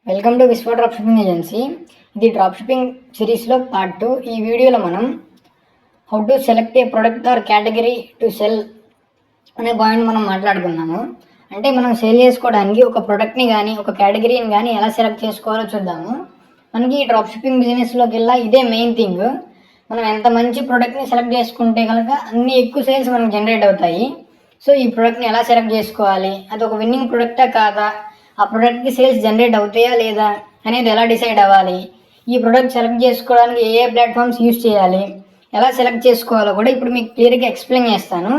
Welcome to విశ్వ drop shipping agency. ఇది drop shipping సిరీస్లో పార్ట్ 2. ఈ వీడియోలో మనం how to select A product are category to cell అనే పాయింట్ మనం మాట్లాడుకున్నాము. అంటే మనం సేల్ చేసుకోవడానికి ఒక ప్రోడక్ట్ని కానీ ఒక కేటగిరీని కానీ ఎలా సెలెక్ట్ చేసుకోవాలో చూద్దాము. మనకి ఈ డ్రాప్ షిప్పింగ్ బిజినెస్లోకి వెళ్ళా ఇదే మెయిన్ థింగ్. మనం ఎంత మంచి ప్రోడక్ట్ని సెలెక్ట్ చేసుకుంటే కనుక అన్ని ఎక్కువ సేల్స్ మనకు జనరేట్ అవుతాయి. సో ఈ ప్రోడక్ట్ని ఎలా సెలెక్ట్ చేసుకోవాలి, అది ఒక విన్నింగ్ ప్రోడక్టా కాదా, ఆ ప్రోడక్ట్కి సేల్స్ జనరేట్ అవుతాయా లేదా అనేది ఎలా డిసైడ్ అవ్వాలి, ఈ ప్రోడక్ట్ సెలెక్ట్ చేసుకోవడానికి ఏ ప్లాట్ఫామ్స్ యూజ్ చేయాలి, ఎలా సెలెక్ట్ చేసుకోవాలో కూడా ఇప్పుడు మీకు క్లియర్గా ఎక్స్ప్లెయిన్ చేస్తాను.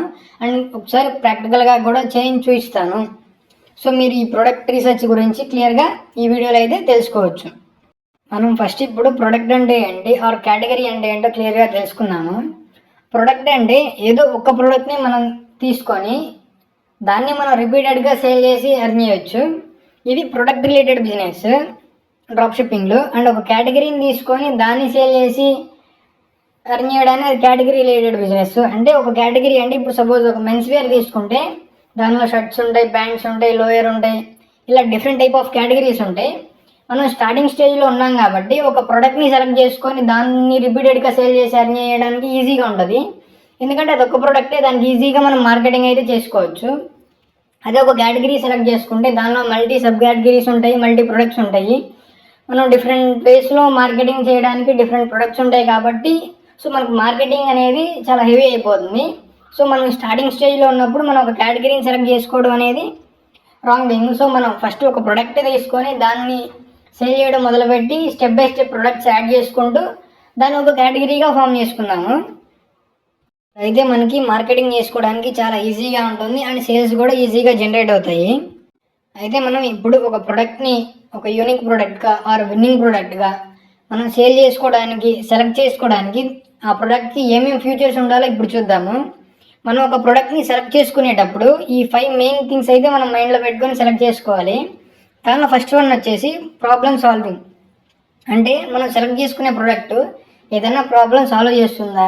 అండ్ ఒకసారి ప్రాక్టికల్గా కూడా చేంజ్ చూపిస్తాను. సో మీరు ఈ ప్రోడక్ట్ రీసెర్చ్ గురించి క్లియర్గా ఈ వీడియోలో అయితే తెలుసుకోవచ్చు. మనం ఫస్ట్ ఇప్పుడు ప్రోడక్ట్ అంటే ఏంటి ఆర్ కేటగిరీ అంటే ఏంటో క్లియర్గా తెలుసుకున్నాము. ప్రోడక్ట్ అంటే ఏదో ఒక ప్రోడక్ట్ని మనం తీసుకొని దాన్ని మనం రిపీటెడ్గా సేల్ చేసి ఎర్న్ చేయొచ్చు. ఇది ప్రొడక్ట్ రిలేటెడ్ బిజినెస్ డ్రాప్ షిప్పింగ్లో. అండ్ ఒక కేటగిరీని తీసుకొని దాన్ని సేల్ చేసి ఎర్న్ చేయడానికి అది కేటగిరీ రిలేటెడ్ బిజినెస్. అంటే ఒక కేటగిరీ అంటే ఇప్పుడు సపోజ్ ఒక మెన్స్ వేర్ తీసుకుంటే దానిలో షర్ట్స్ ఉంటాయి, ప్యాంట్స్ ఉంటాయి, లోయర్ ఉంటాయి, ఇలా డిఫరెంట్ టైప్ ఆఫ్ కేటగిరీస్ ఉంటాయి. మనం స్టార్టింగ్ స్టేజ్లో ఉన్నాం కాబట్టి ఒక ప్రోడక్ట్ని సెలెక్ట్ చేసుకొని దాన్ని రిపీటెడ్గా సేల్ చేసి ఎర్న్ చేయడానికి ఈజీగా ఉంటుంది. ఎందుకంటే అది ఒక ప్రోడక్టే, దానికి ఈజీగా మనం మార్కెటింగ్ అయితే చేసుకోవచ్చు. అదే ఒక కేటగిరీ సెలెక్ట్ చేసుకుంటే దానిలో మల్టీ సబ్ కేటగిరీస్ ఉంటాయి, మల్టీ ప్రొడక్ట్స్ ఉంటాయి. మనం డిఫరెంట్ వేస్లో మార్కెటింగ్ చేయడానికి డిఫరెంట్ ప్రొడక్ట్స్ ఉంటాయి కాబట్టి సో మనకు మార్కెటింగ్ అనేది చాలా హెవీ అయిపోతుంది. సో మనం స్టార్టింగ్ స్టేజ్లో ఉన్నప్పుడు మనం ఒక కేటగిరీని సెలెక్ట్ చేసుకోవడం అనేది రాంగ్ థింగ్. సో మనం ఫస్ట్ ఒక ప్రొడక్ట్ తీసుకొని దాన్ని సేల్ చేయడం మొదలుపెట్టి step by step products add చేసుకుంటూ దాన్ని ఒక కేటగిరీగా ఫామ్ చేసుకున్నాము. అయితే మనకి మార్కెటింగ్ చేసుకోవడానికి చాలా ఈజీగా ఉంటుంది అండ్ సేల్స్ కూడా ఈజీగా జనరేట్ అవుతాయి. అయితే మనం ఇప్పుడు ఒక ప్రోడక్ట్ని ఒక యూనిక్ ప్రోడక్ట్గా ఆర్ విన్నింగ్ ప్రోడక్ట్గా మనం సేల్ చేసుకోవడానికి సెలెక్ట్ చేసుకోవడానికి ఆ ప్రోడక్ట్కి ఏమేమి ఫీచర్స్ ఉండాలో ఇప్పుడు చూద్దాము. మనం ఒక ప్రోడక్ట్ని సెలెక్ట్ చేసుకునేటప్పుడు ఈ 5 మెయిన్ థింగ్స్ అయితే మనం మైండ్లో పెట్టుకొని సెలెక్ట్ చేసుకోవాలి. దానిలో ఫస్ట్ వన్ వచ్చేసి ప్రాబ్లమ్ సాల్వింగ్. అంటే మనం సెలెక్ట్ చేసుకునే ప్రోడక్ట్ ఏదైనా ప్రాబ్లం సాల్వ్ చేస్తుందా,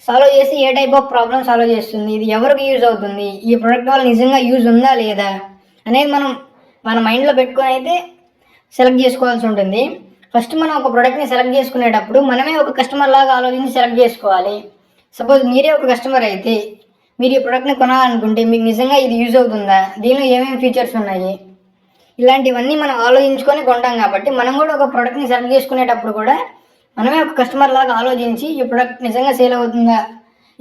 సాల్వ్ చేసి ఏ టైప్ ఆఫ్ ప్రాబ్లమ్ సాల్వ్ చేస్తుంది, ఇది ఎవరికి యూజ్ అవుతుంది, ఈ ప్రోడక్ట్ వల్ల నిజంగా యూజ్ ఉందా లేదా అనేది మనం మన మైండ్లో పెట్టుకొని అయితే సెలెక్ట్ చేసుకోవాల్సి ఉంటుంది. ఫస్ట్ మనం ఒక ప్రోడక్ట్ని సెలెక్ట్ చేసుకునేటప్పుడు మనమే ఒక కస్టమర్ లాగా ఆలోచించి సెలెక్ట్ చేసుకోవాలి. సపోజ్ మీరే ఒక కస్టమర్ అయితే మీరు ఈ ప్రోడక్ట్ని కొనాలనుకుంటే మీకు నిజంగా ఇది యూజ్ అవుతుందా, దీనిలో ఏమేమి ఫీచర్స్ ఉన్నాయి, ఇలాంటివన్నీ మనం ఆలోచించుకొని కొంటాం. కాబట్టి మనం కూడా ఒక ప్రోడక్ట్ని సెలెక్ట్ చేసుకునేటప్పుడు కూడా మనమే ఒక కస్టమర్ లాగా ఆలోచించి ఈ ప్రోడక్ట్ నిజంగా సేల్ అవుతుందా,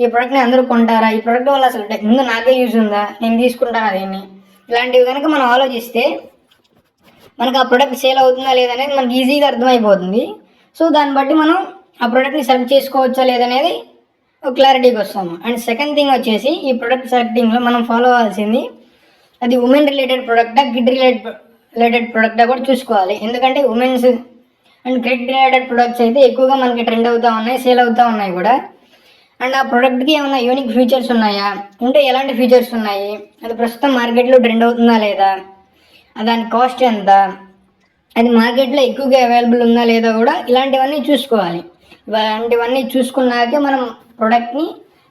ఈ ప్రోడక్ట్ని అందరూ కొంటారా, ఈ ప్రోడక్ట్ వల్ల అసలు ముందు నాకే యూజ్ ఉందా, నేను తీసుకుంటానా దీన్ని, ఇలాంటివి కనుక మనం ఆలోచిస్తే మనకు ఆ ప్రోడక్ట్ సేల్ అవుతుందా లేదనేది మనకి ఈజీగా అర్థమైపోతుంది. సో దాన్ని బట్టి మనం ఆ ప్రోడక్ట్ని సెలెక్ట్ చేసుకోవచ్చా లేదనేది ఒక క్లారిటీకి వస్తాము. అండ్ సెకండ్ థింగ్ వచ్చేసి ఈ ప్రోడక్ట్ సెలెక్టింగ్లో మనం ఫాలో అవ్వాల్సింది అది ఉమెన్ రిలేటెడ్ ప్రోడక్టా కిడ్ రిలేటెడ్ ప్రోడక్టా కూడా చూసుకోవాలి. ఎందుకంటే women's and kid related products అయితే ఎక్కువగా మనకి ట్రెండ్ అవుతూ ఉన్నాయి, సేల్ అవుతూ ఉన్నాయి కూడా. అండ్ ఆ ప్రోడక్ట్కి ఏమైనా యూనిక్ ఫీచర్స్ ఉన్నాయా, ఉంటే ఎలాంటి ఫీచర్స్ ఉన్నాయి, అది ప్రస్తుతం మార్కెట్లో ట్రెండ్ అవుతుందా లేదా, దాని కాస్ట్ ఎంత, అది మార్కెట్లో ఎక్కువగా అవైలబుల్ ఉందా లేదా కూడా ఇలాంటివన్నీ చూసుకోవాలి. ఇలాంటివన్నీ చూసుకున్నాకే మనం ప్రోడక్ట్ని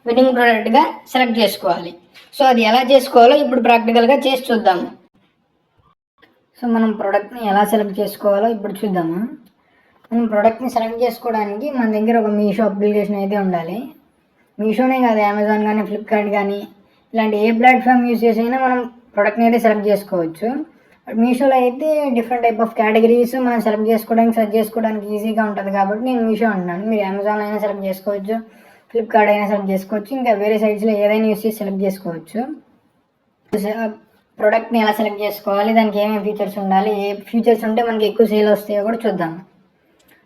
విన్నింగ్ ప్రోడక్ట్గా సెలెక్ట్ చేసుకోవాలి. సో అది ఎలా చేసుకోవాలో ఇప్పుడు ప్రాక్టికల్గా చేసి చూద్దాము. సో మనం ప్రోడక్ట్ని ఎలా సెలెక్ట్ చేసుకోవాలో ఇప్పుడు చూద్దాము. మనం ప్రోడక్ట్ని సెలెక్ట్ చేసుకోవడానికి మన దగ్గర ఒక మీషో అప్లికేషన్ అయితే ఉండాలి. మీషోనే కాదు, అమెజాన్ కానీ ఫ్లిప్కార్ట్ కానీ ఇలాంటి ఏ ప్లాట్ఫామ్ యూజ్ చేసైనా మనం ప్రోడక్ట్ని అయితే సెలెక్ట్ చేసుకోవచ్చు. మీషోలో అయితే డిఫరెంట్ టైప్ ఆఫ్ కేటగిరీస్ మనం సెలెక్ట్ చేసుకోవడానికి సెర్చ్ చేసుకోవడానికి ఈజీగా ఉంటుంది కాబట్టి నేను మీషో అంటున్నాను. మీరు అమెజాన్ అయినా సెలెక్ట్ చేసుకోవచ్చు, ఫ్లిప్కార్ట్ అయినా సెలెక్ట్ చేసుకోవచ్చు, ఇంకా వేరే సైట్స్లో ఏదైనా యూజ్ చేసి సెలెక్ట్ చేసుకోవచ్చు. ప్రోడక్ట్ని ఎలా సెలెక్ట్ చేసుకోవాలి, దానికి ఏమేమి ఫీచర్స్ ఉండాలి, ఏ ఫీచర్స్ ఉంటే మనకి ఎక్కువ సేల్ వస్తాయో కూడా చూద్దాం.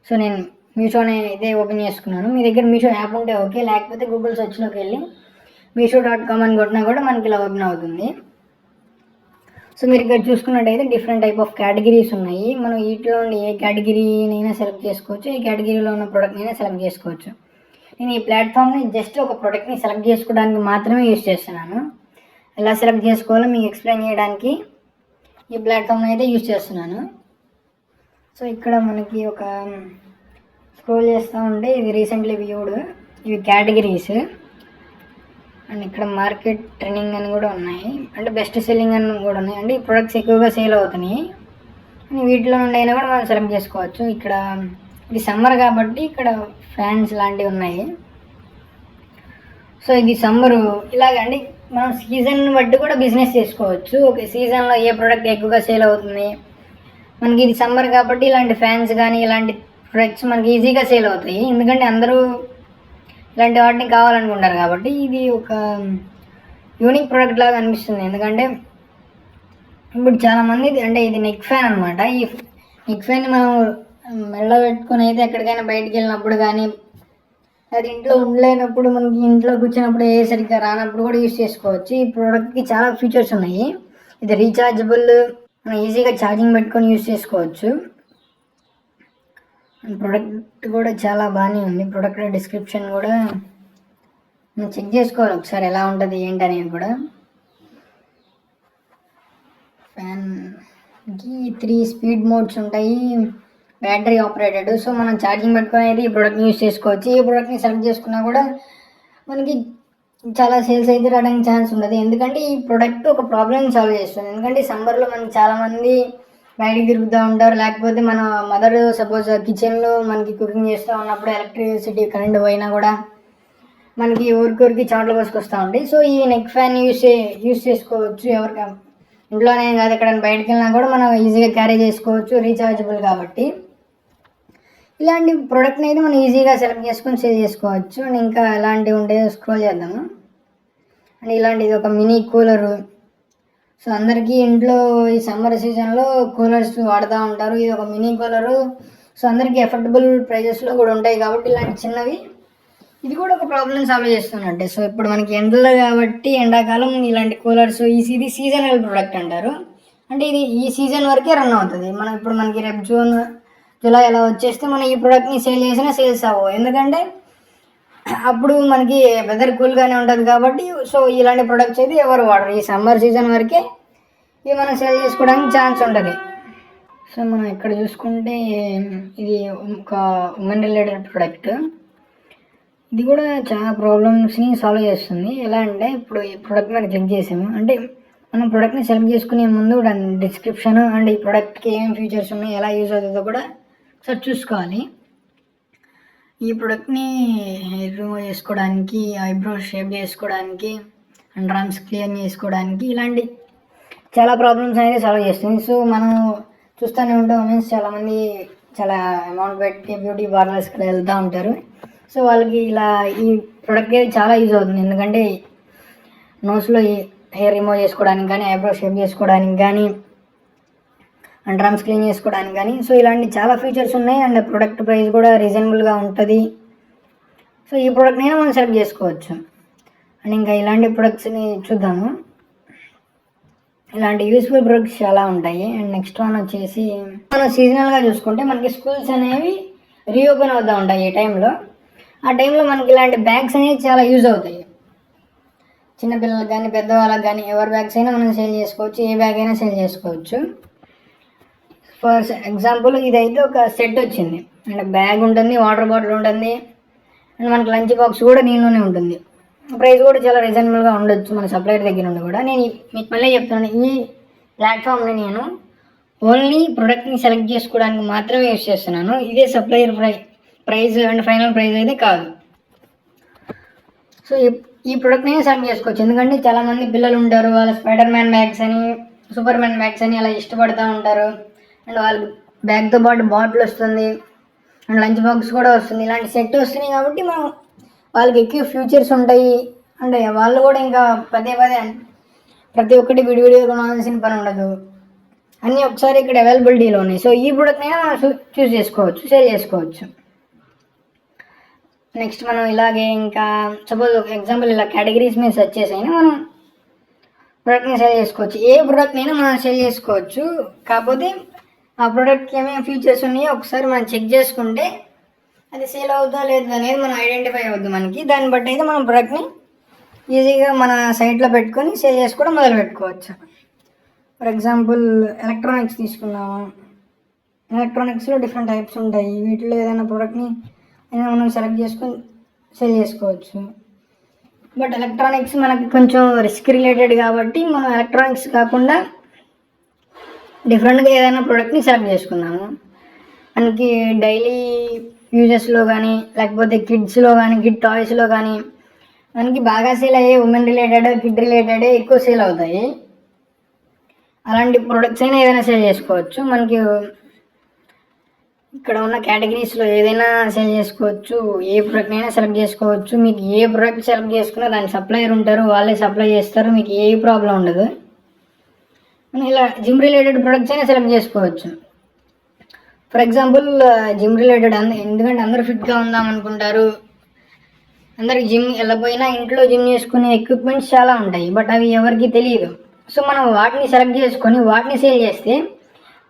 సో నేను మీషోనే ఇదే ఓపెన్ చేసుకున్నాను. మీ దగ్గర మీషో యాప్ ఉంటే ఓకే, లేకపోతే గూగుల్ సెర్చ్లోకి వెళ్ళి మీషో.com అని కొట్టినా కూడా మనకి ఇలా ఓపెన్ అవుతుంది. సో మీరు ఇక్కడ చూసుకున్నట్టయితే డిఫరెంట్ టైప్ ఆఫ్ కేటగిరీస్ ఉన్నాయి. మనం వీటిలో నుండి ఏ కేటగిరీనైనా సెలెక్ట్ చేసుకోవచ్చు, ఏ కేటగిరీలో ఉన్న ప్రోడక్ట్నైనా సెలెక్ట్ చేసుకోవచ్చు. నేను ఈ ప్లాట్ఫామ్ని జస్ట్ ఒక ప్రోడక్ట్ని సెలెక్ట్ చేసుకోవడానికి మాత్రమే యూజ్ చేస్తున్నాను. ఎలా సెలెక్ట్ చేసుకోవాలో మీకు ఎక్స్ప్లెయిన్ చేయడానికి ఈ ప్లాట్ఫామ్ని అయితే యూజ్ చేస్తున్నాను. సో ఇక్కడ మనకి ఒక స్క్రోల్ చేస్తూ ఉంటే ఇది రీసెంట్లీ వ్యూడ్, ఇవి కేటగిరీస్. అండ్ ఇక్కడ మార్కెట్ ట్రెండింగ్ అని కూడా ఉన్నాయి, అంటే బెస్ట్ సెల్లింగ్ అని కూడా ఉన్నాయి. అంటే ఈ ప్రొడక్ట్స్ ఎక్కువగా సేల్ అవుతున్నాయి. వీటిలో నుండి అయినా కూడా మనం సెలెక్ట్ చేసుకోవచ్చు. ఇక్కడ ఇది సమ్మర్ కాబట్టి ఇక్కడ ఫ్యాన్స్ లాంటివి ఉన్నాయి. సో ఇది సమ్మరు ఇలాగండి. మనం సీజన్ బట్టి కూడా బిజినెస్ చేసుకోవచ్చు. ఓకే, సీజన్లో ఏ ప్రోడక్ట్ ఎక్కువగా సేల్ అవుతుంది, మనకి ఇది సమ్మర్ కాబట్టి ఇలాంటి ఫ్యాన్స్ కానీ ఇలాంటి ప్రొడక్ట్స్ మనకి ఈజీగా సేల్ అవుతాయి. ఎందుకంటే అందరూ ఇలాంటి వాటిని కావాలనుకుంటారు కాబట్టి ఇది ఒక యూనిక్ ప్రోడక్ట్ లాగా అనిపిస్తుంది. ఎందుకంటే ఇప్పుడు చాలామంది అంటే ఇది నెక్ ఫ్యాన్ అనమాట. ఈ నెక్ ఫ్యాన్ని మనం మెడలో పెట్టుకొని అయితే ఎక్కడికైనా బయటికి వెళ్ళినప్పుడు కానీ అది ఇంట్లో ఉండలేనప్పుడు మనకి ఇంట్లో కూర్చున్నప్పుడు ఏ సరిగ్గా రానప్పుడు కూడా యూజ్ చేసుకోవచ్చు. ఈ ప్రోడక్ట్కి చాలా ఫీచర్స్ ఉన్నాయి. ఇది రీఛార్జబుల్, మనం ఈజీగా ఛార్జింగ్ పెట్టుకొని యూజ్ చేసుకోవచ్చు. ప్రోడక్ట్ కూడా చాలా బాగానే ఉంది. ప్రోడక్ట్ డిస్క్రిప్షన్ కూడా మనం చెక్ చేసుకోవాలి ఒకసారి ఎలా ఉంటుంది ఏంటి అనేది కూడా. ఫ్యాన్కి 3 స్పీడ్ మోడ్స్ ఉంటాయి, బ్యాటరీ ఆపరేటెడ్. సో మనం ఛార్జింగ్ పెట్టుకొని అయితే ఈ ప్రోడక్ట్ని యూజ్ చేసుకోవచ్చు. ఈ ప్రోడక్ట్ని సెలెక్ట్ చేసుకున్నా కూడా మనకి చాలా సేల్స్ అయితే రావడానికి ఛాన్స్ ఉంటుంది. ఎందుకంటే ఈ ప్రోడక్ట్ ఒక ప్రాబ్లమ్ సాల్వ్ చేస్తుంది. ఎందుకంటే సమ్మర్లో మనకి చాలామంది బయటికి తిరుగుతూ ఉంటారు, లేకపోతే మన మదర్ సపోజ్ కిచెన్లో మనకి కుకింగ్ చేస్తూ ఉన్నప్పుడు ఎలక్ట్రిసిటీ కరెంట్ పోయినా కూడా మనకి ఊరికి చెమటలు పోసుకొస్తూ ఉంటాయి. సో ఈ నెక్ ఫ్యాన్ యూజ్ చేసుకోవచ్చు. ఎవరికి ఇంట్లోనే కాదు, ఎక్కడైనా బయటకు వెళ్ళినా కూడా మనం ఈజీగా క్యారీ చేసుకోవచ్చు, రీఛార్జబుల్ కాబట్టి. ఇలాంటి ప్రోడక్ట్ని అయితే మనం ఈజీగా సెలెక్ట్ చేసుకొని సేల్ చేసుకోవచ్చు. అండ్ ఇంకా ఎలాంటివి ఉంటాయో స్క్రోల్ చేద్దాము. అండ్ ఇలాంటిది ఒక మినీ కూలరు. సో అందరికీ ఇంట్లో ఈ సమ్మర్ సీజన్లో కూలర్స్ వాడుతూ ఉంటారు. ఇది ఒక మినీ కూలరు. సో అందరికీ అఫోర్డబుల్ ప్రైజెస్లో కూడా ఉంటాయి కాబట్టి ఇలాంటి చిన్నవి ఇది కూడా ఒక ప్రాబ్లం సాల్వ్ చేస్తున్నట్టే. సో ఇప్పుడు మనకి ఎండలు కాబట్టి ఎండాకాలం ఇలాంటి కూలర్స్ ఇది సీజనల్ ప్రోడక్ట్ అంటారు. అంటే ఇది ఈ సీజన్ వరకే రన్ అవుతుంది. మనం ఇప్పుడు మనకి రేపు జూన్ జూలై అలా వచ్చేస్తే మనం ఈ ప్రోడక్ట్ని సేల్ చేసినా సేల్స్ అవ్వవు. ఎందుకంటే అప్పుడు మనకి వెదర్ కూల్గానే ఉంటుంది కాబట్టి. సో ఇలాంటి ప్రొడక్ట్స్ అయితే ఎవరు వాడరు. ఈ సమ్మర్ సీజన్ వరకే ఇవి మనం సేల్ చేసుకోవడానికి ఛాన్స్ ఉంటుంది. సో మనం ఇక్కడ చూసుకుంటే ఇది ఒక ఉమెన్ రిలేటెడ్ ప్రోడక్ట్. ఇది కూడా చాలా ప్రాబ్లమ్స్ని సాల్వ్ చేస్తుంది. ఎలా అంటే ఇప్పుడు ఈ ప్రోడక్ట్ మీద క్లిక్ చేసాము అంటే మనం ప్రోడక్ట్ని సెలెక్ట్ చేసుకునే ముందు దాని డిస్క్రిప్షన్ అండ్ ఈ ప్రోడక్ట్కి ఏం ఫీచర్స్ ఉన్నాయి, ఎలా యూజ్ అవుతుందో కూడా ఒకసారి చూసుకోవాలి. ఈ ప్రోడక్ట్ని హెయిర్ రిమూవ్ చేసుకోవడానికి, ఐబ్రో షేప్ చేసుకోవడానికి, అండర్ ఆర్మ్స్ క్లియర్ చేసుకోవడానికి ఇలాంటి చాలా ప్రాబ్లమ్స్ అనేది సాల్వ్ చేస్తుంది. సో మనం చూస్తూనే ఉంటాం, మీన్స్ చాలామంది చాలా అమౌంట్ పెట్టి బ్యూటీ పార్లర్స్కి వెళ్తూ ఉంటారు. సో వాళ్ళకి ఇలా ఈ ప్రోడక్ట్ చాలా యూజ్ అవుతుంది. ఎందుకంటే నోస్లో హెయిర్ రిమూవ్ చేసుకోవడానికి కానీ, ఐబ్రో షేప్ చేసుకోవడానికి కానీ, అండర్ ఆర్మ్స్ క్లీన్ చేసుకోవడానికి కానీ. సో ఇలాంటి చాలా ఫీచర్స్ ఉన్నాయి. అండ్ ప్రోడక్ట్ ప్రైస్ కూడా రీజనబుల్గా ఉంటుంది. సో ఈ ప్రోడక్ట్ని మనం సెలెక్ట్ చేసుకోవచ్చు. అండ్ ఇంకా ఇలాంటి ప్రొడక్ట్స్ని చూద్దాము. ఇలాంటి యూస్ఫుల్ ప్రొడక్ట్స్ చాలా ఉంటాయి. అండ్ నెక్స్ట్ వన్ వచ్చేసి మనం సీజనల్గా చూసుకుంటే మనకి స్కూల్స్ అనేవి రీఓపెన్ అవుతూ ఉంటాయి. ఈ టైంలో ఆ టైంలో మనకి ఇలాంటి బ్యాగ్స్ అనేవి చాలా యూజ్ అవుతాయి. చిన్నపిల్లలకు కానీ పెద్దవాళ్ళకి కానీ ఎవరి బ్యాగ్స్ అయినా మనం సేల్ చేసుకోవచ్చు. ఏ బ్యాగ్ అయినా సేల్ చేసుకోవచ్చు. ఫర్ ఎగ్జాంపుల్ ఇదైతే ఒక సెట్ వచ్చింది. అంటే బ్యాగ్ ఉంటుంది, వాటర్ బాటిల్ ఉంటుంది, అండ్ మనకి లంచ్ బాక్స్ కూడా దీనిలోనే ఉంటుంది. ప్రైస్ కూడా చాలా రీజనబుల్గా ఉండొచ్చు మన సప్లైర్ దగ్గర నుండి కూడా. నేను మీకు మళ్ళీ చెప్తాను, ఈ ప్లాట్ఫామ్ని నేను ఓన్లీ ప్రోడక్ట్ని సెలెక్ట్ చేసుకోవడానికి మాత్రమే యూజ్ చేస్తున్నాను. ఇదే supplier price and final price అయితే కాదు. సో ఈ ప్రోడక్ట్ని సెలెక్ట్ చేసుకోవచ్చు. ఎందుకంటే చాలామంది పిల్లలు ఉంటారు, వాళ్ళ స్పైడర్ మ్యాన్ బ్యాగ్స్ అని, సూపర్ మ్యాన్ బ్యాగ్స్ అని అలా ఇష్టపడుతూ ఉంటారు. అండ్ వాళ్ళకి బ్యాగ్తో పాటు బాటిల్ వస్తుంది, అండ్ లంచ్ బాక్స్ కూడా వస్తుంది. ఇలాంటి సెట్ వస్తున్నాయి కాబట్టి మనం వాళ్ళకి ఎక్కువ ఫ్యూచర్స్ ఉంటాయి. అంటే వాళ్ళు కూడా ఇంకా పదే ప్రతి ఒక్కటి విడివిడిగా కొనాల్సిన పని ఉండదు, అన్నీ ఒకసారి ఇక్కడ అవైలబిలిటీలో ఉన్నాయి. సో ఈ ప్రోడక్ట్ని మనం చూస్ చేసుకోవచ్చు, సేల్ చేసుకోవచ్చు. నెక్స్ట్ మనం ఇలాగే ఇంకా సపోజ్ ఒక ఎగ్జాంపుల్ ఇలా కేటగిరీస్ మీద సెర్చ్ చేసి అయినా మనం ప్రోడక్ట్ని సేల్ చేసుకోవచ్చు. ఏ ప్రోడక్ట్ని అయినా మనం సేల్ చేసుకోవచ్చు. కాకపోతే ఆ ప్రోడక్ట్కి ఏమేమి ఫీచర్స్ ఉన్నాయో ఒకసారి మనం చెక్ చేసుకుంటే అది సేల్ అవుతుందా లేదు అనేది మనం ఐడెంటిఫై అవుద్ది మనకి. దాన్ని బట్టి అయితే మనం ప్రోడక్ట్ని ఈజీగా మన సైట్లో పెట్టుకొని సేల్ చేసుకోవడం మొదలు పెట్టుకోవచ్చు. ఫర్ ఎగ్జాంపుల్ ఎలక్ట్రానిక్స్ తీసుకున్నాము. ఎలక్ట్రానిక్స్లో డిఫరెంట్ టైప్స్ ఉంటాయి. వీటిలో ఏదైనా ప్రోడక్ట్ని అయినా మనం సెలెక్ట్ చేసుకొని సేల్ చేసుకోవచ్చు. బట్ ఎలక్ట్రానిక్స్ మనకి కొంచెం రిస్క్ రిలేటెడ్ కాబట్టి మనం ఎలక్ట్రానిక్స్ కాకుండా డిఫరెంట్గా ఏదైనా ప్రోడక్ట్ని సెలెక్ట్ చేసుకుందాము. మనకి డైలీ యూజెస్లో కానీ లేకపోతే కిడ్స్లో కానీ కిడ్ టాయ్స్లో కానీ మనకి బాగా సేల్ అయ్యే ఉమెన్ రిలేటెడ్ కిడ్ రిలేటెడ్ ఎక్కువ సేల్ అవుతాయి. అలాంటి ప్రొడక్ట్స్ అయినా ఏదైనా సేల్ చేసుకోవచ్చు. మనకి ఇక్కడ ఉన్న కేటగిరీస్లో ఏదైనా సేల్ చేసుకోవచ్చు. ఏ ప్రోడక్ట్ అయినా సెలెక్ట్ చేసుకోవచ్చు. మీకు ఏ ప్రోడక్ట్ సెలెక్ట్ చేసుకున్నా దాని సప్లయర్ ఉంటారు, వాళ్ళే సప్లై చేస్తారు, మీకు ఏ ప్రాబ్లం ఉండదు. మనం ఇలా జిమ్ రిలేటెడ్ ప్రొడక్ట్స్ అయినా సెలెక్ట్ చేసుకోవచ్చు. ఫర్ ఎగ్జాంపుల్ జిమ్ రిలేటెడ్ ఎందుకంటే అందరూ ఫిట్గా ఉందాం అనుకుంటారు. అందరికి జిమ్ వెళ్ళకపోయినా ఇంట్లో జిమ్ చేసుకునే ఎక్విప్మెంట్స్ చాలా ఉంటాయి, బట్ అవి ఎవరికి తెలియదు. సో మనం వాటిని సెలెక్ట్ చేసుకొని వాటిని సేల్ చేస్తే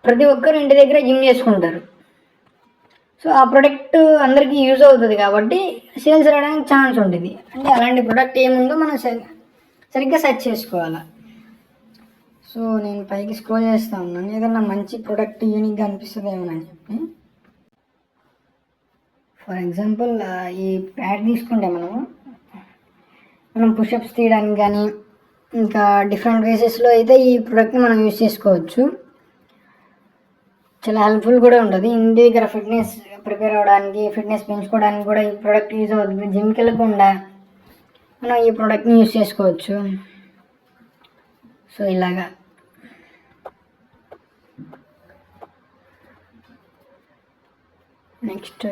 ప్రతి ఒక్కరు ఇంటి దగ్గర జిమ్ చేసుకుంటారు. సో ఆ ప్రోడక్ట్ అందరికీ యూజ్ అవుతుంది కాబట్టి సేల్స్ రావడానికి ఛాన్స్ ఉంటుంది. అంటే అలాంటి ప్రోడక్ట్ ఏముందో మనం సరిగ్గా సెర్చ్ చేసుకోవాలి. సో నేను పైకి స్క్రోల్ చేస్తూ ఉన్నాను, ఏదన్నా మంచి ప్రోడక్ట్ యూనిక్గా అనిపిస్తుందేమోనని చెప్పి. ఫర్ ఎగ్జాంపుల్ ఈ ప్యాడ్ తీసుకుంటే మనం పుషప్స్ తీయడానికి కానీ ఇంకా డిఫరెంట్ వేసెస్లో అయితే ఈ ప్రోడక్ట్ని మనం యూజ్ చేసుకోవచ్చు. చాలా హెల్ప్ఫుల్ కూడా ఉంటుంది. ఇంటి దగ్గర ఫిట్నెస్ ప్రిపేర్ అవ్వడానికి, ఫిట్నెస్ పెంచుకోవడానికి కూడా ఈ ప్రోడక్ట్ యూజ్ అవుతుంది. జిమ్కి వెళ్ళకుండా మనం ఈ ప్రోడక్ట్ని యూజ్ చేసుకోవచ్చు. సో ఇలాగా నెక్స్ట్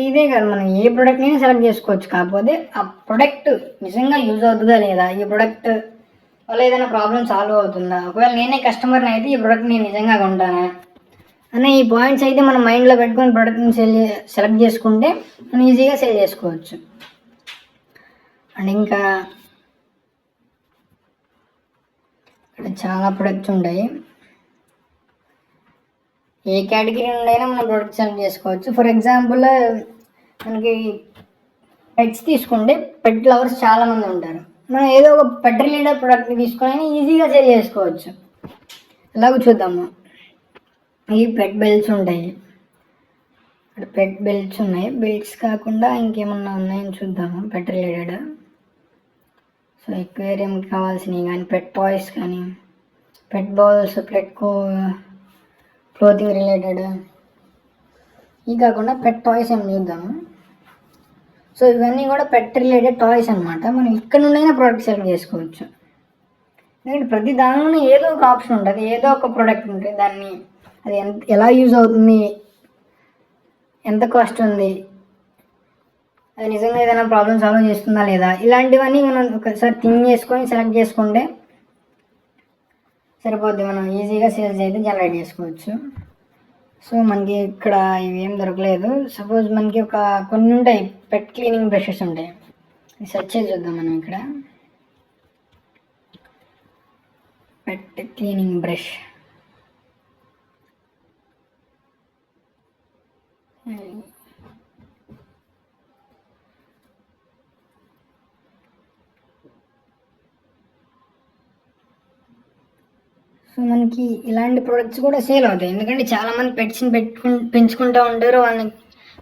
ఇదే కాదు, మనం ఏ ప్రోడక్ట్నైనా సెలెక్ట్ చేసుకోవచ్చు. కాకపోతే ఆ ప్రోడక్ట్ నిజంగా యూజ్ అవుతుందా లేదా, ఈ ప్రోడక్ట్ వల్ల ఏదైనా ప్రాబ్లం సాల్వ్ అవుతుందా, ఒకవేళ నేనే కస్టమర్ని అయితే ఈ ప్రోడక్ట్ నేను నిజంగా కొంటానా అనే ఈ పాయింట్స్ అయితే మనం మైండ్లో పెట్టుకొని ప్రోడక్ట్ని సెలెక్ట్ చేసుకుంటే మనం ఈజీగా సేల్ చేసుకోవచ్చు. అండ్ ఇంకా ఇక్కడ చాలా ప్రొడక్ట్స్ ఉంటాయి. ఏ కేటగిరీ నుండి అయినా మనం ప్రొడక్ట్ సెలెక్ట్ చేసుకోవచ్చు. ఫర్ ఎగ్జాంపుల్ మనకి పెట్స్ తీసుకుంటే పెట్ లవర్స్ చాలామంది ఉంటారు. మనం ఏదో ఒక పెట్ రిలేటెడ్ ప్రోడక్ట్ని తీసుకొని ఈజీగా సేల్ చేసుకోవచ్చు. ఎలాగో చూద్దాము. ఈ పెట్ బెల్ట్స్ ఉంటాయి, ఇక్కడ పెట్ బెల్ట్స్ ఉన్నాయి. బెల్ట్స్ కాకుండా ఇంకేమన్నా ఉన్నాయని చూద్దాము పెట్ రిలేటెడ్. సో ఎక్వేరియంకి కావాల్సినవి కానీ, పెట్ టాయ్స్ కానీ, పెట్ బాల్స్, పెట్ క్లోతింగ్ రిలేటెడ్, ఇవి కాకుండా పెట్ టాయ్స్ ఏమి చూద్దాము. సో ఇవన్నీ కూడా పెట్ రిలేటెడ్ టాయ్స్ అనమాట. మనం ఇక్కడ నుండైనా ప్రోడక్ట్ సెలెక్ట్ చేసుకోవచ్చు. ఎందుకంటే ప్రతి దానిలోనే ఏదో ఒక ఆప్షన్ ఉంటుంది, ఏదో ఒక ప్రోడక్ట్ ఉంటుంది. దాన్ని అది ఎలా యూజ్ అవుతుంది, ఎంత కాస్ట్ ఉంది, అది నిజంగా ఏదైనా ప్రాబ్లమ్ సాల్వ్ చేస్తుందా లేదా, ఇలాంటివన్నీ మనం ఒకసారి థింక్ చేసుకొని సెలెక్ట్ చేసుకుంటే సరిపోద్ది. మనం ఈజీగా సేల్స్ అయితే జనరేట్ చేసుకోవచ్చు. సో మనకి ఇక్కడ ఇవి ఏం దొరకలేదు. సపోజ్ మనకి కొన్ని ఉంటాయి, పెట్ క్లీనింగ్ బ్రషెస్ ఉంటాయి. సెర్చ్ చేసి చూద్దాం మనం. ఇక్కడ పెట్ క్లీనింగ్ బ్రష్, సో మనకి ఇలాంటి ప్రొడక్ట్స్ కూడా సేల్ అవుతాయి. ఎందుకంటే చాలామంది పెట్స్ని పెంచుకుంటూ ఉంటారు.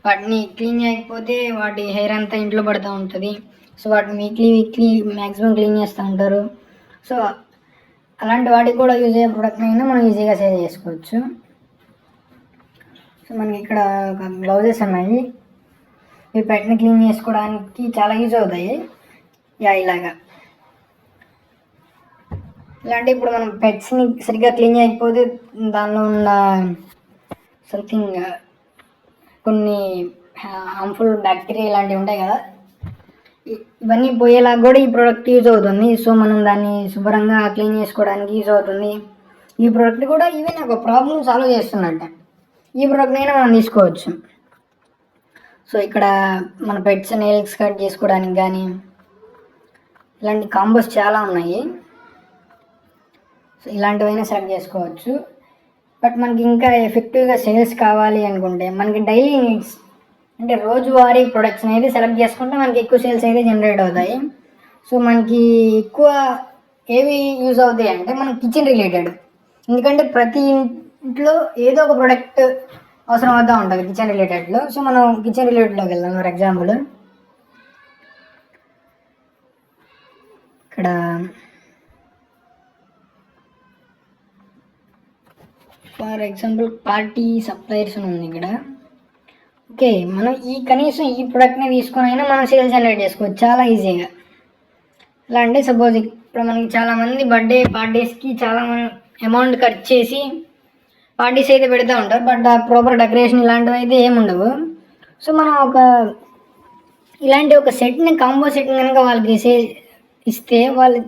వాటిని క్లీన్ చేయకపోతే వాటి హెయిర్ అంతా ఇంట్లో పడుతూ ఉంటుంది. సో వాటిని వీక్లీ మ్యాక్సిమం క్లీన్ చేస్తూ ఉంటారు. సో అలాంటి వాటికి కూడా యూజ్ అయ్యే ప్రోడక్ట్ని అయినా మనం ఈజీగా సేల్ చేసుకోవచ్చు. సో మనకి ఇక్కడ ఒక గ్లౌజెస్ ఉన్నాయి. ఈ పెట్ని క్లీన్ చేసుకోవడానికి చాలా యూజ్ అవుతాయి. ఇలాగా ఇలాంటి ఇప్పుడు మనం పెట్స్ని సరిగ్గా క్లీన్ చేయకపోతే దానిలో ఉన్న సంథింగ్ కొన్ని హార్మ్ఫుల్ బ్యాక్టీరియా ఇలాంటివి ఉంటాయి కదా, ఇవన్నీ పోయేలాగా కూడా ఈ ప్రోడక్ట్ యూజ్ అవుతుంది. సో మనం దాన్ని శుభ్రంగా క్లీన్ చేసుకోవడానికి యూజ్ అవుతుంది. ఈ ప్రోడక్ట్ కూడా ఈవెన్ ఒక ప్రాబ్లమ్ సాల్వ్ చేస్తున్నట్ట. ఈ ప్రోడక్ట్ని అయినా మనం తీసుకోవచ్చు. సో ఇక్కడ మన పెట్స్ నెయిల్స్ కట్ చేసుకోవడానికి కానీ ఇలాంటి కాంబోస్ చాలా ఉన్నాయి. సో ఇలాంటివైనా సెలెక్ట్ చేసుకోవచ్చు. బట్ మనకి ఇంకా ఎఫెక్టివ్గా సేల్స్ కావాలి అనుకుంటే మనకి డైలీ నీడ్స్ అంటే రోజువారీ ప్రొడక్ట్స్ అనేది సెలెక్ట్ చేసుకుంటే మనకి ఎక్కువ సేల్స్ అయితే జనరేట్ అవుతాయి. సో మనకి ఎక్కువ ఏవి యూజ్ అవుతాయి అంటే మన కిచెన్ రిలేటెడ్. ఎందుకంటే ప్రతి ఇంట్లో ఏదో ఒక ప్రోడక్ట్ అవసరం అవుతూ ఉంటుంది కిచెన్ రిలేటెడ్లో. సో మనం కిచెన్ రిలేటెడ్లోకి వెళ్దాం. ఫర్ ఎగ్జాంపుల్ ఇక్కడ ఫర్ ఎగ్జాంపుల్ పార్టీ సప్లయర్స్ అని ఉంది ఇక్కడ. ఓకే, మనం కనీసం ఈ ప్రోడక్ట్ని తీసుకొని అయినా మనం సేల్స్ జనరేట్ చేసుకోవచ్చు చాలా ఈజీగా. ఎలా అంటే సపోజ్ ఇప్పుడు మనకి చాలామంది బర్త్డే పార్టీస్కి చాలా అమౌంట్ ఖర్చు చేసి పార్టీస్ అయితే పెడతా ఉంటారు, బట్ ఆ ప్రాపర్ డెకరేషన్ ఇలాంటివి అయితే ఏముండవు. సో మనం ఇలాంటి ఒక సెట్ని కాంబో సెట్ని కనుక వాళ్ళకి ఇస్తే వాళ్ళు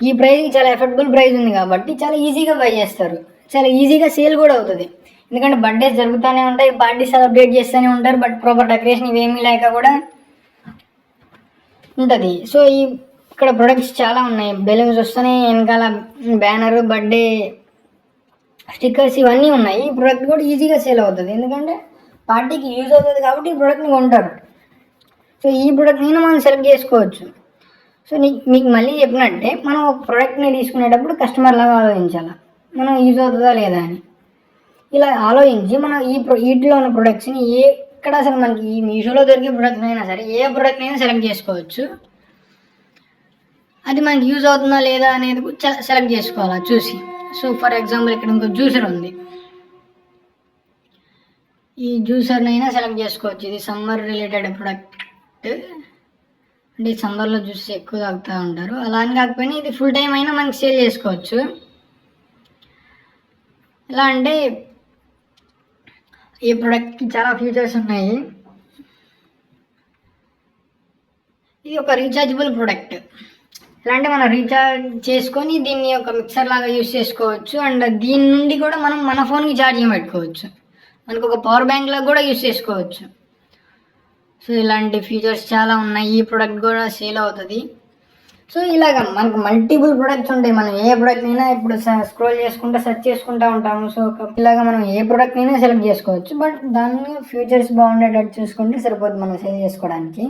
ఈ ప్రైస్కి చాలా ఎఫర్డబుల్ ప్రైస్ ఉంది కాబట్టి చాలా ఈజీగా బై చేస్తారు, చాలా ఈజీగా సేల్ కూడా అవుతుంది. ఎందుకంటే బర్త్డేస్ జరుగుతూనే ఉంటాయి, పార్టీ సెలబ్రేట్ చేస్తూనే ఉంటారు, బట్ ప్రాపర్ డెకరేషన్ ఇవేమీ లేక కూడా ఉంటుంది. సో ఇక్కడ ప్రొడక్ట్స్ చాలా ఉన్నాయి, బెలూన్స్ వస్తున్నాయి, వెనకాల బ్యానరు, బర్త్డే స్టిక్కర్స్ ఇవన్నీ ఉన్నాయి. ఈ ప్రోడక్ట్ కూడా ఈజీగా సేల్ అవుతుంది, ఎందుకంటే పార్టీకి యూజ్ అవుతుంది కాబట్టి ఈ ప్రోడక్ట్ని కొంటారు. సో ఈ ప్రోడక్ట్ని మనం సెలెక్ట్ చేసుకోవచ్చు. సో మీకు మళ్ళీ చెప్పినట్టే మనం ఒక ప్రోడక్ట్ని తీసుకునేటప్పుడు కస్టమర్ లాగా ఆలోచించాలి, మనం యూజ్ అవుతుందా లేదా అని. ఇలా ఆలోచించి మనం వీటిలో ఉన్న ప్రొడక్ట్స్ని ఎక్కడ అసలు మనకి ఈ మీషోలో దొరికే ప్రొడక్ట్ని అయినా సరే ఏ ప్రోడక్ట్ని అయినా సెలెక్ట్ చేసుకోవచ్చు. అది మనకి యూజ్ అవుతుందా లేదా అనేది సెలెక్ట్ చేసుకోవాలి చూసి. సో ఫర్ ఎగ్జాంపుల్ ఇక్కడ ఇంకో జ్యూసర్ ఉంది, ఈ జ్యూసర్ని అయినా సెలెక్ట్ చేసుకోవచ్చు. ఇది సమ్మర్ రిలేటెడ్ ప్రొడక్ట్, అంటే సమ్మర్లో జ్యూస్ ఎక్కువ తాగుతూ ఉంటారు. అలా అని కాకపోయినా ఇది ఫుల్ టైం అయినా మనకి సేల్ చేసుకోవచ్చు. ఎలా అంటే ఈ ప్రోడక్ట్కి చాలా ఫీచర్స్ ఉన్నాయి. ఇది ఒక రీఛార్జబుల్ ప్రోడక్ట్. ఎలా అంటే మనం రీఛార్జ్ చేసుకొని దీన్ని ఒక మిక్సర్ లాగా యూజ్ చేసుకోవచ్చు, అండ్ దీని నుండి కూడా మనం మన ఫోన్కి ఛార్జింగ్ పెట్టుకోవచ్చు, మనకు ఒక పవర్ బ్యాంక్ లాగా కూడా యూజ్ చేసుకోవచ్చు. సో ఇలాంటి ఫీచర్స్ చాలా ఉన్నాయి, ఈ ప్రోడక్ట్ కూడా సేల్ అవుతుంది. సో ఇలాగ మనకు మల్టిపుల్ ప్రొడక్ట్స్ ఉంటాయి, మనం ఏ ప్రోడక్ట్ అయినా ఇప్పుడు స్క్రోల్ చేసుకుంటూ సెర్చ్ చేసుకుంటూ ఉంటాము. సో ఇలాగ మనం ఏ ప్రోడక్ట్ అయినా సెలెక్ట్ చేసుకోవచ్చు, బట్ దాన్ని ఫీచర్స్ బాగుండేటట్టు చూసుకుంటే సరిపోతుంది మనం సేల్ చేసుకోవడానికి.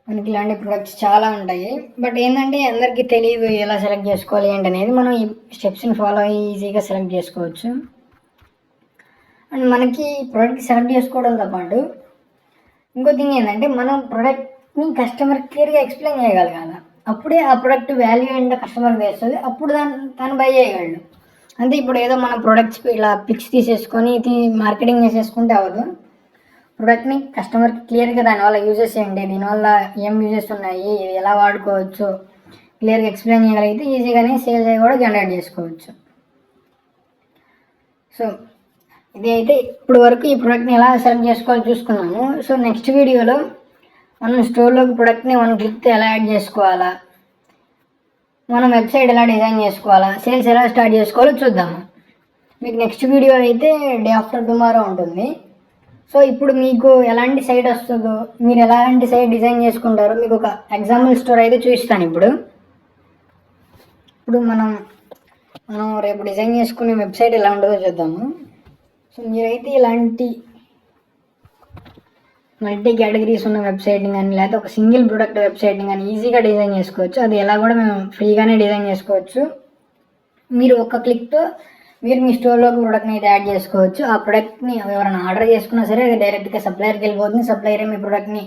మనకి ఇలాంటి ప్రొడక్ట్స్ చాలా ఉంటాయి, బట్ ఏంటంటే అందరికీ తెలియదు ఎలా సెలెక్ట్ చేసుకోవాలి ఏంటి అనేది. మనం ఈ స్టెప్స్ని ఫాలో అయ్యి ఈజీగా సెలెక్ట్ చేసుకోవచ్చు. అండ్ మనకి ప్రోడక్ట్ సెలెక్ట్ చేసుకోవడంతో పాటు ఇంకో థింగ్ ఏంటంటే మనం ప్రోడక్ట్ని కస్టమర్ క్లియర్గా ఎక్స్ప్లెయిన్ చేయగలగాలి, అప్పుడే ఆ ప్రోడక్ట్ వాల్యూ ఏంటో కస్టమర్కి తెలుస్తుంది, అప్పుడు తను బై చేయగలడు. అంటే ఇప్పుడు ఏదో మన ప్రోడక్ట్స్ ఇలా పిక్స్ తీసేసుకొని మార్కెటింగ్ చేసేసుకుంటే అవ్వదు. ప్రోడక్ట్ని కస్టమర్కి క్లియర్గా దానివల్ల యూజెస్ ఏంటి, దీనివల్ల ఏం యూజెస్ ఉన్నాయి, ఇది ఎలా వాడుకోవచ్చు క్లియర్గా ఎక్స్ప్లెయిన్ చేయగలిగితే ఈజీగానే సేల్స్ కూడా జనరేట్ చేసుకోవచ్చు. సో ఇది అయితే ఇప్పుడు వరకు ఈ ప్రోడక్ట్ని ఎలా సెలెక్ట్ చేసుకోవాలో చూసుకున్నాము. సో నెక్స్ట్ వీడియోలో మనం స్టోర్లోకి ప్రోడక్ట్ని 1 క్లిక్తో ఎలా యాడ్ చేసుకోవాలా, మనం వెబ్సైట్ ఎలా డిజైన్ చేసుకోవాలా, సేల్స్ ఎలా స్టార్ట్ చేసుకోవాలో చూద్దాము. మీకు నెక్స్ట్ వీడియో అయితే డే ఆఫ్టర్ టుమారో ఉంటుంది. సో ఇప్పుడు మీకు ఎలాంటి సైట్ వస్తుందో, మీరు ఎలాంటి సైట్ డిజైన్ చేసుకుంటారో మీకు ఒక ఎగ్జాంపుల్ స్టోర్ అయితే చూపిస్తాను. ఇప్పుడు మనం రేపు డిజైన్ చేసుకునే వెబ్సైట్ ఎలా ఉంటుందో చూద్దాము. సో మీరైతే ఇలాంటి మల్టీ కేటగిరీస్ ఉన్న వెబ్సైట్ని కానీ లేకపోతే ఒక సింగిల్ ప్రొడక్ట్ వెబ్సైట్ని కానీ ఈజీగా డిజైన్ చేసుకోవచ్చు. అది ఎలా కూడా మేము ఫ్రీగానే డిజైన్ చేసుకోవచ్చు. మీరు ఒక క్లిక్తో మీరు మీ స్టోర్లోకి ప్రోడక్ట్ని అయితే యాడ్ చేసుకోవచ్చు. ఆ ప్రోడక్ట్ని ఎవరైనా ఆర్డర్ చేసుకున్నా సరే అది డైరెక్ట్గా సప్లయర్కి వెళ్ళిపోతుంది. సప్లయర్ మీ ప్రోడక్ట్ని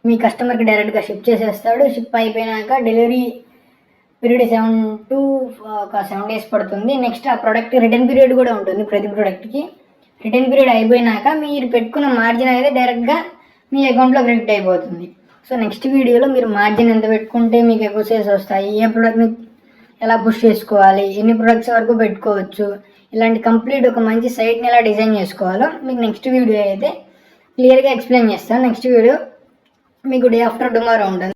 మీ కస్టమర్కి డైరెక్ట్గా షిప్ చేసేస్తాడు. షిప్ అయిపోయినాక డెలివరీ పీరియడ్ 7 to 7 days పడుతుంది. నెక్స్ట్ ఆ ప్రోడక్ట్ రిటర్న్ పీరియడ్ కూడా ఉంటుంది. ప్రతి ప్రోడక్ట్కి రిటర్న్ పీరియడ్ అయిపోయినాక మీరు పెట్టుకున్న మార్జిన్ అయితే డైరెక్ట్గా మీ అకౌంట్లో క్రెడిట్ అయిపోతుంది. సో నెక్స్ట్ వీడియోలో మీరు మార్జిన్ ఎంత పెట్టుకుంటే మీకు ఎక్కువ సేల్స్ వస్తాయి, ఏ ప్రోడక్ట్ని ఎలా పుష్ చేసుకోవాలి, ఎన్ని ప్రొడక్ట్స్ వరకు పెట్టుకోవచ్చు, ఇలాంటి కంప్లీట్ ఒక మంచి సైట్ని ఎలా డిజైన్ చేసుకోవాలో మీకు నెక్స్ట్ వీడియో అయితే క్లియర్గా ఎక్స్ప్లెయిన్ చేస్తాను. నెక్స్ట్ వీడియో మీకు డే ఆఫ్టర్ టుమారో ఉంటుంది.